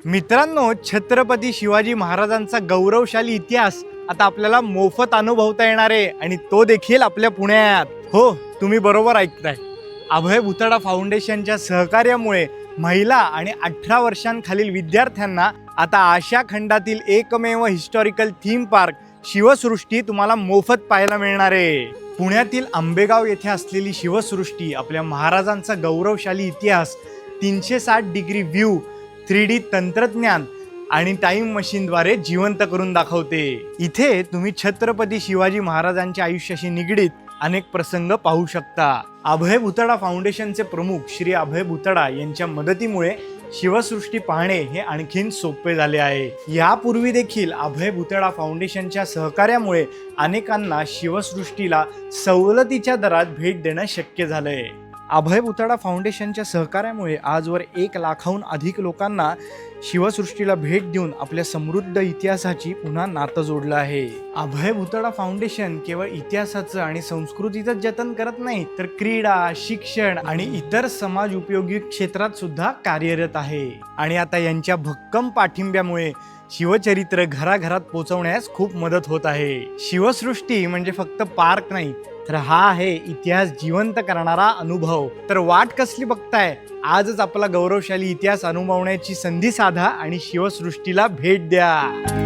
मित्रांनो, छत्रपती शिवाजी महाराजांचा गौरवशाली इतिहास आता आपल्याला मोफत अनुभवता येणार आहे आणि तो देखील आपल्या पुण्यात. हो, तुम्ही बरोबर ऐकताय. अभय भुतडा फाउंडेशनच्या सहकार्यामुळे महिला आणि 18 वर्षांखालील विद्यार्थ्यांना आता आशिया खंडातील एकमेव हिस्टॉरिकल थीम पार्क शिवसृष्टी तुम्हाला मोफत पाहायला मिळणार आहे. पुण्यातील आंबेगाव येथे असलेली शिवसृष्टी आपल्या महाराजांचा गौरवशाली इतिहास, 360 डिग्री व्ह्यू, 3D तंत्रज्ञान आणि टाइम मशीनद्वारे जिवंत करून दाखवते. इथे तुम्ही छत्रपती शिवाजी महाराजांच्या आयुष्याशी निगडीत अनेक प्रसंग पाहू शकता. अभय भुतडा फाउंडेशनचे प्रमुख श्री अभय भुतडा यांच्या मदतीमुळे शिवसृष्टी पाहणे हे आणखीन सोपे झाले आहे. यापूर्वी देखील अभय भुतडा फाउंडेशनच्या सहकार्यामुळे अनेकांना शिवसृष्टीला सवलतीच्या दरात भेट देणं शक्य झालंय. अभय भुतडा फाउंडेशनच्या सहकार्यामुळे आजवर 1 लाखाहून अधिक लोकांना शिवसृष्टीला भेट देऊन आपल्या समृद्ध इतिहासाची पुन्हा नातं जोडलं आहे. अभय भुतडा फाउंडेशन केवळ इतिहासाचं आणि संस्कृतीचं जतन करत नाही, तर क्रीडा, शिक्षण आणि इतर समाज उपयोगी क्षेत्रात सुद्धा कार्यरत आहे. आणि आता यांच्या भक्कम पाठिंब्यामुळे शिवचरित्र घराघरात पोहोचवण्यास खूप मदत होत आहे. शिवसृष्टी म्हणजे फक्त पार्क नाही, तर हा आहे इतिहास जिवंत करणारा अनुभव. तर वाट कसली बघताय? आजच आपला गौरवशाली इतिहास अनुभवण्याची संधी साधा आणि शिवसृष्टीला भेट द्या.